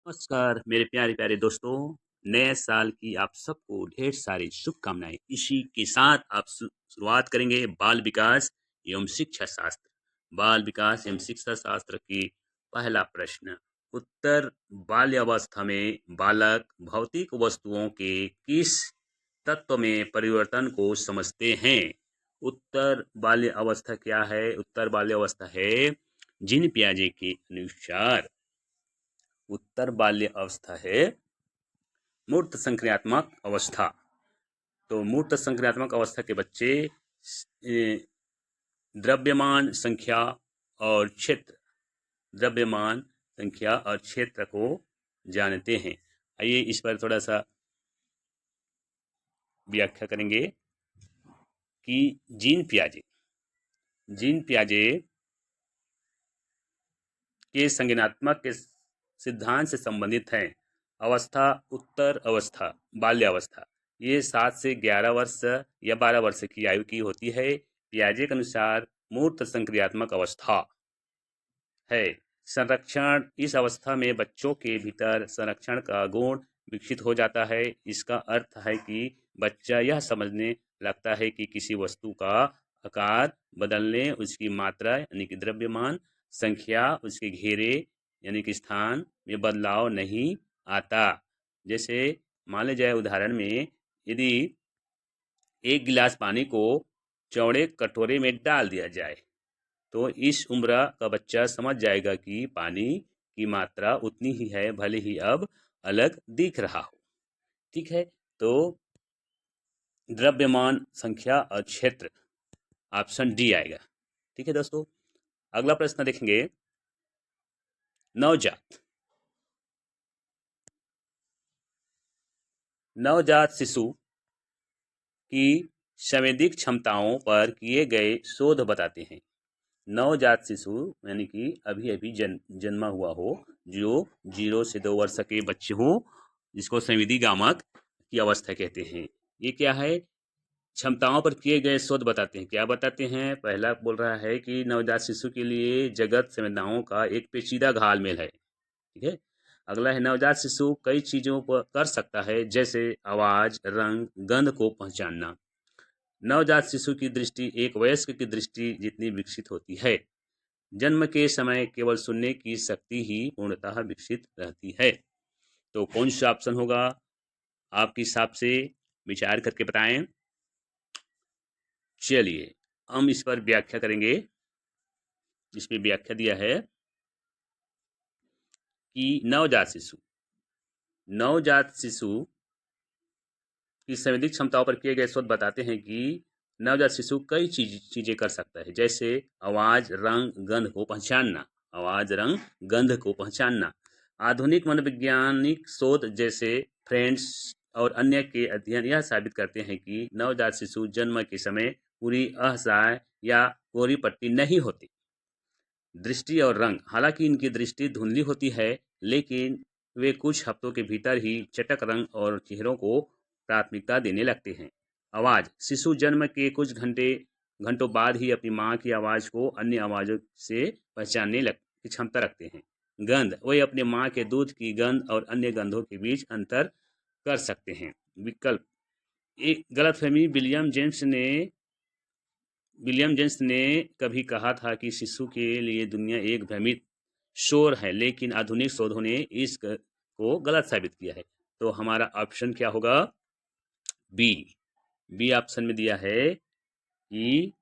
नमस्कार मेरे प्यारे प्यारे दोस्तों। नए साल की आप सबको ढेर सारी शुभकामनाएं। इसी के साथ आप शुरुआत करेंगे बाल विकास एवं शिक्षा शास्त्र। बाल विकास एवं शिक्षा शास्त्र की पहला प्रश्न। उत्तर। बाल्यावस्था में बालक भौतिक वस्तुओं के किस तत्व में परिवर्तन को समझते हैं? उत्तर बाल्य अवस्था क्या है? उत्तर बाल्य अवस्था है जीन पियाजे के अनुसार। उत्तर बाल्य अवस्था है मूर्त संक्रियात्मक अवस्था। तो मूर्त संक्रियात्मक अवस्था के बच्चे द्रव्यमान संख्या और क्षेत्र द्रव्यमान संख्या और क्षेत्र को जानते हैं। आइए इस पर थोड़ा सा व्याख्या करेंगे कि जीन पियाजे के संज्ञानात्मक के सिद्धांत से संबंधित हैं। अवस्था उत्तर अवस्था बाल्यावस्था ये 7 से 11 वर्ष या 12 वर्ष की आयु की होती है। पियाजे के अनुसार मूर्त संक्रियात्मक अवस्था है। संरक्षण इस अवस्था में बच्चों के भीतर संरक्षण का गुण विकसित हो जाता है। इसका अर्थ है कि बच्चा यह समझने लगता है कि किसी वस्तु का आकार बदलने उसकी मात्रा यानी कि द्रव्यमान संख्या उसके घेरे यानी कि स्थान में बदलाव नहीं आता। जैसे मान लिया जाए उदाहरण में यदि एक गिलास पानी को चौड़े कटोरे में डाल दिया जाए तो इस उम्र का बच्चा समझ जाएगा कि पानी की मात्रा उतनी ही है भले ही अब अलग दिख रहा हो। ठीक है, तो द्रव्यमान संख्या और क्षेत्र ऑप्शन डी आएगा। ठीक है दोस्तों, अगला प्रश्न देखेंगे। नवजात शिशु की संवेदिक क्षमताओं पर किए गए शोध बताते हैं। नवजात शिशु यानी कि अभी अभी जन्मा हुआ हो, जो 0 से 2 वर्ष के बच्चे हो, जिसको संवेदी गामक की अवस्था कहते हैं। ये क्या है? क्षमताओं पर किए गए शोध बताते हैं। क्या बताते हैं? पहला बोल रहा है कि नवजात शिशु के लिए जगत संवेदनाओं का एक पेचीदा घालमेल है। ठीक है। अगला है नवजात शिशु कई चीजों पर कर सकता है, जैसे आवाज, रंग, गंध को पहचानना। नवजात शिशु की दृष्टि एक वयस्क की दृष्टि जितनी विकसित होती है। जन्म के समय केवल सुनने की शक्ति ही पूर्णतः विकसित रहती है। तो कौन सा ऑप्शन होगा आपके हिसाब से? विचार करके बताएं। चलिए हम इस पर व्याख्या करेंगे। इसमें व्याख्या दिया है कि नवजात शिशु की संवेदी क्षमताओं पर किए गए शोध बताते हैं कि नवजात शिशु कई चीजें कर सकता है, जैसे आवाज, रंग, गंध को पहचानना। आवाज, रंग, गंध को पहचानना। आधुनिक मनोवैज्ञानिक शोध जैसे फ्रेंड्स और अन्य के अध्ययन यह साबित करते हैं कि नवजात शिशु जन्म के समय पूरी असहाय या कोरी पट्टी नहीं होती। दृष्टि और रंग, हालांकि इनकी दृष्टि धुंधली होती है, लेकिन वे कुछ हफ्तों के भीतर ही चटक रंग और चेहरों को प्राथमिकता देने लगते हैं। आवाज, शिशु जन्म के कुछ घंटों बाद ही अपनी मां की आवाज को अन्य आवाजों से पहचानने की क्षमता रखते हैं। गंध, वे अपने मां के दूध की गंध और अन्य गंधों के बीच अंतर कर सकते हैं। विकल्प, एक गलतफहमी। विलियम जेम्स ने कभी कहा था कि शिशु के लिए दुनिया एक भ्रमित शोर है, लेकिन आधुनिक शोधों ने इस को गलत साबित किया है। तो हमारा ऑप्शन क्या होगा? बी ऑप्शन में दिया है कि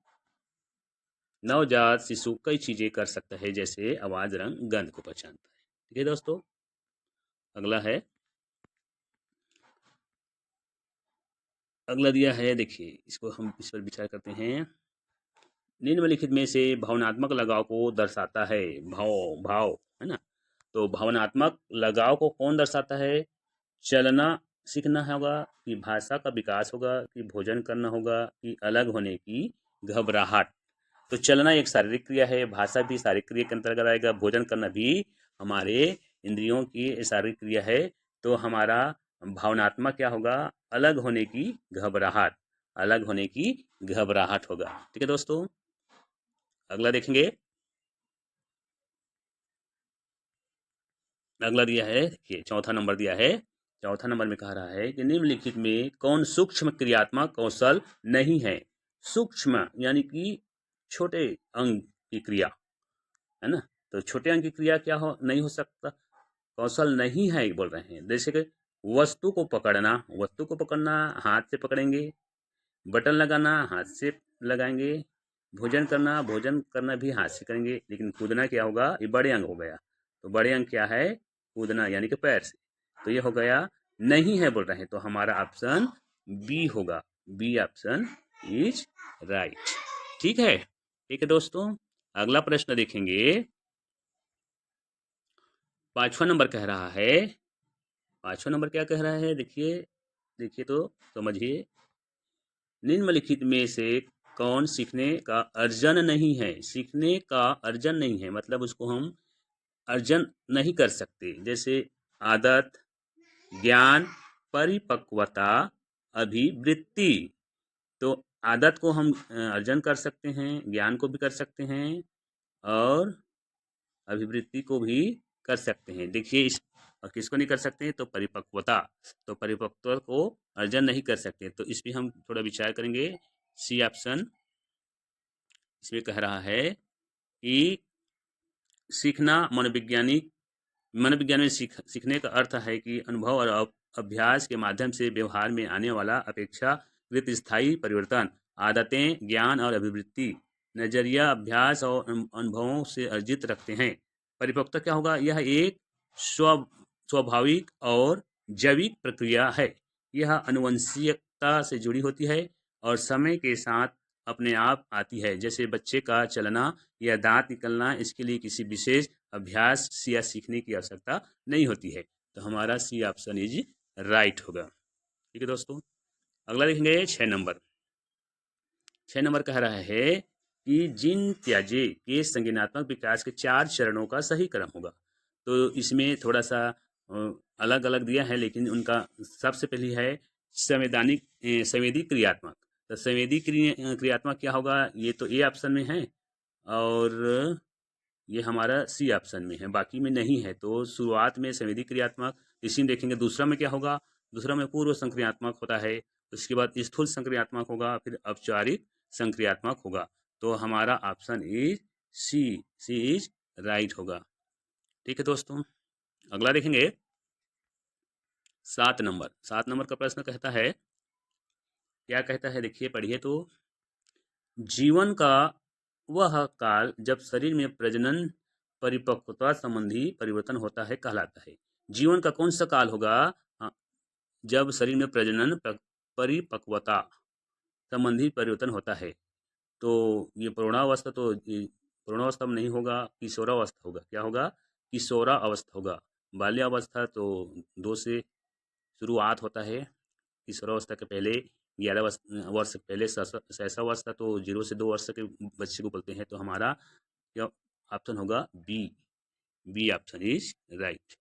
नवजात शिशु कई चीजें कर सकता है, जैसे आवाज, रंग, गंध को पहचानता है। ठीक है दोस्तों, अगला दिया है, देखिए इसको हम इस पर विचार करते हैं। निम्नलिखित में से भावनात्मक लगाव को दर्शाता है। भाव है ना, तो भावनात्मक लगाव को कौन दर्शाता है? चलना सीखना होगा, कि भाषा का विकास होगा, कि भोजन करना होगा, कि अलग होने की घबराहट। तो चलना एक शारीरिक क्रिया है, भाषा भी शारीरिक क्रिया के अंतर्गत आएगा, भोजन करना भी हमारे इंद्रियों की शारीरिक क्रिया है। तो हमारा भावनात्मक क्या होगा? अलग होने की घबराहट। अलग होने की घबराहट होगा। ठीक है दोस्तों, अगला देखेंगे। अगला दिया है, देखिए चौथा नंबर दिया है। चौथा नंबर में कह रहा है कि निम्नलिखित में कौन सूक्ष्म क्रियात्मक कौशल नहीं है। सूक्ष्म यानी कि छोटे अंग की क्रिया, है ना। तो छोटे अंग की क्रिया क्या हो, नहीं हो सकता, कौशल नहीं है बोल रहे हैं। जैसे कि वस्तु को पकड़ना, वस्तु को पकड़ना हाथ से पकड़ेंगे, बटन लगाना हाथ से लगाएंगे, भोजन करना भी हाथ से करेंगे, लेकिन कूदना क्या होगा, ये बड़े अंग हो गया। तो बड़े अंग क्या है, कूदना यानी कि पैर से। तो ये हो गया नहीं है बोल रहे हैं, तो हमारा ऑप्शन बी होगा। B option is right. ठीक है, ठीक है दोस्तों। अगला प्रश्न देखेंगे। 5वां नंबर कह रहा है, 5वां नंबर क्या कह रहा है, देखिए देखिए तो समझिए। निम्नलिखित में से कौन सीखने का अर्जन नहीं है। सीखने का अर्जन नहीं है मतलब उसको हम अर्जन नहीं कर सकते। जैसे आदत, ज्ञान, परिपक्वता, अभिवृत्ति। तो आदत को हम अर्जन कर सकते हैं, ज्ञान को भी कर सकते हैं, और अभिवृत्ति को भी कर सकते हैं। देखिए इस, और किसको नहीं कर सकते हैं, तो परिपक्वता। तो परिपक्वता को अर्जन नहीं कर सकते, तो इस पर हम थोड़ा विचार करेंगे। सी ऑप्शन इसमें कह रहा है कि सीखना मनोविज्ञान में सीखने का अर्थ है कि अनुभव और अभ्यास के माध्यम से व्यवहार में आने वाला अपेक्षाकृत स्थायी परिवर्तन। आदतें, ज्ञान और अभिवृत्ति नजरिया अभ्यास और अनुभवों से अर्जित रखते हैं। परिपक्वता क्या होगा, यह एक स्वाभाविक और जैविक प्रक्रिया है। यह अनुवंशिकता से जुड़ी होती है और समय के साथ अपने आप आती है। जैसे बच्चे का चलना या दांत निकलना, इसके लिए किसी विशेष अभ्यास या सीखने की आवश्यकता नहीं होती है। तो हमारा सी ऑप्शन इज राइट होगा। ठीक है दोस्तों। अगला देखेंगे 6 नंबर। 6 नंबर कह रहा है कि जिन त्याजे के संज्ञानात्मक विकास के 4 चरणों का सही क्रम होगा। तो इसमें थोड़ा सा अलग अलग दिया है, लेकिन उनका सबसे पहली है संवेदी क्रियात्मक। तो संवेदी क्रियात्मक क्या होगा, ये तो ए ऑप्शन में है और ये हमारा सी ऑप्शन में है, बाकी में नहीं है। तो शुरुआत में संवेदी क्रियात्मक, इसी में देखेंगे। दूसरा में क्या होगा, दूसरा में पूर्व संक्रियात्मक होता है, उसके बाद स्थूल संक्रियात्मक होगा, फिर औपचारिक संक्रियात्मक होगा। तो हमारा option is C, C is right होगा। ठीक है दोस्तों। अगला देखेंगे 7 नंबर। 7 नंबर का प्रश्न कहता है, क्या कहता है, देखिए पढ़िए तो। जीवन का वह काल जब शरीर में प्रजनन परिपक्वता संबंधी परिवर्तन होता है कहलाता है। जीवन का कौन सा काल होगा, हाँ, जब शरीर में प्रजनन परिपक्वता संबंधी परिवर्तन होता है। तो ये प्रौढ़ावस्था, तो प्रौढ़ावस्था में नहीं होगा, किशोरावस्था होगा। क्या होगा, किशोरावस्था होगा। बाल्यावस्था तो 2 से शुरुआत होता है। किशोरावस्था के पहले 11 वर्ष पहले शैशवावस्था, तो 0 से 2 वर्ष के बच्चे को बोलते हैं। तो हमारा क्या ऑप्शन होगा, B. B option is right.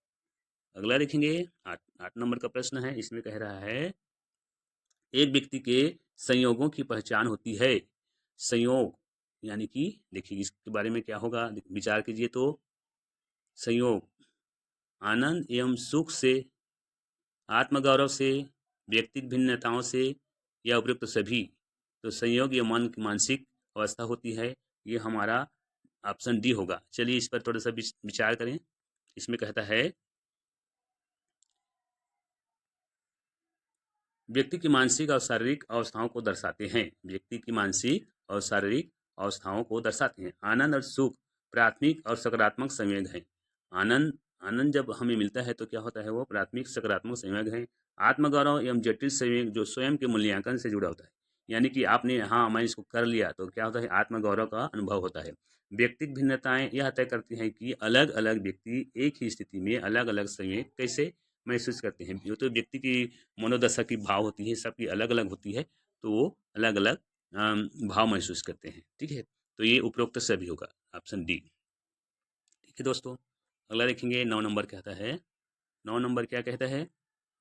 अगला देखेंगे 8 नंबर का प्रश्न है। इसमें कह रहा है, एक व्यक्ति के संयोगों की पहचान होती है। संयोग यानी कि देखिए इसके बारे में क्या होगा, विचार कीजिए तो। संयोग आनंद एवं सुख से, आत्मगौरव से, व्यक्तिगत भिन्नताओं से, या उपयुक्त सभी। तो संयोग ये मन की मानसिक अवस्था होती है। ये हमारा ऑप्शन डी होगा। चलिए इस पर थोड़ा सा विचार करें। इसमें कहता है, व्यक्ति की मानसिक और शारीरिक अवस्थाओं को दर्शाते हैं। व्यक्ति की मानसिक और शारीरिक अवस्थाओं को दर्शाते हैं। आनंद और सुख प्राथमिक और सकारात्मक संवेग हैं। आनंद आनंद जब हमें मिलता है तो क्या होता है, वो प्राथमिक सकारात्मक संवेग है। आत्मगौरव एवं जटिल संवेग जो स्वयं के मूल्यांकन से जुड़ा होता है, यानी कि आपने हाँ मैं इसको कर लिया, तो क्या होता है, आत्मगौरव का अनुभव होता है। व्यक्तिगत भिन्नताएं यह तय करती हैं कि अलग अलग व्यक्ति एक ही स्थिति में अलग अलग संवेग कैसे महसूस करते हैं। ये तो व्यक्ति की मनोदशा की भाव होती है, सबकी अलग अलग होती है, तो वो अलग अलग भाव महसूस करते हैं। ठीक है, तो ये उपरोक्त सभी होगा, ऑप्शन डी। ठीक है दोस्तों। अगला देखेंगे 9 नंबर कहता है। 9 नंबर क्या कहता है,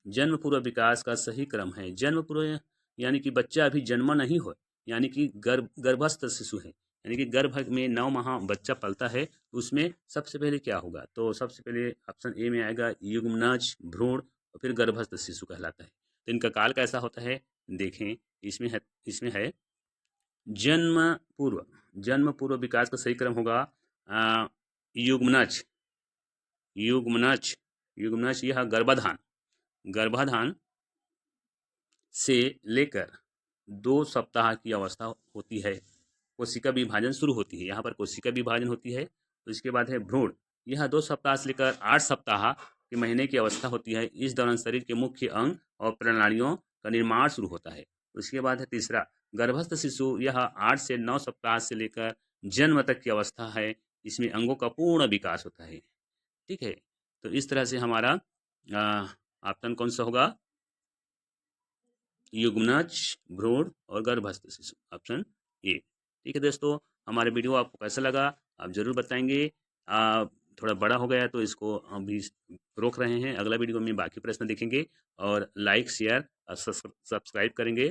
जन्म पूर्व विकास का सही क्रम है। जन्म पूर्व यानी कि बच्चा अभी जन्मा नहीं हो, यानी कि गर्भस्थ शिशु है, यानी कि गर्भ में 9 माह बच्चा पलता है, तो उसमें सबसे पहले क्या होगा? तो सबसे पहले ऑप्शन ए में आएगा युग्मनज, भ्रूण और फिर गर्भस्थ शिशु कहलाता है। तो इनका काल कैसा होता है? देखें, इसमें है जन्म पूर्व। जन्म पूर्व विकास का सही क्रम होगा युग्मनज। युग्मनज युग्मनज यह गर्भाधान। गर्भाधान से लेकर 2 सप्ताह की अवस्था होती है, कोशिका विभाजन शुरू होती है। यहाँ पर कोशिका विभाजन होती है। तो इसके बाद है भ्रूण। यह 2 सप्ताह से लेकर 8 सप्ताह के महीने की अवस्था होती है। इस दौरान शरीर के मुख्य अंग और प्रणालियों का निर्माण शुरू होता है। उसके बाद है तीसरा गर्भस्थ शिशु। यह 8 से 9 सप्ताह से लेकर जन्म तक की अवस्था है। इसमें अंगों का पूर्ण विकास होता है। ठीक है, तो इस तरह से हमारा ऑप्शन कौन सा होगा? युग्मनज, भ्रूण और गर्भस्थ शिशु, ऑप्शन ए। ठीक है दोस्तों, हमारे वीडियो आपको कैसा लगा आप ज़रूर बताएंगे। थोड़ा बड़ा हो गया तो इसको अभी रोक रहे हैं। अगला वीडियो में बाकी प्रश्न देखेंगे और लाइक शेयर और सब्सक्राइब करेंगे।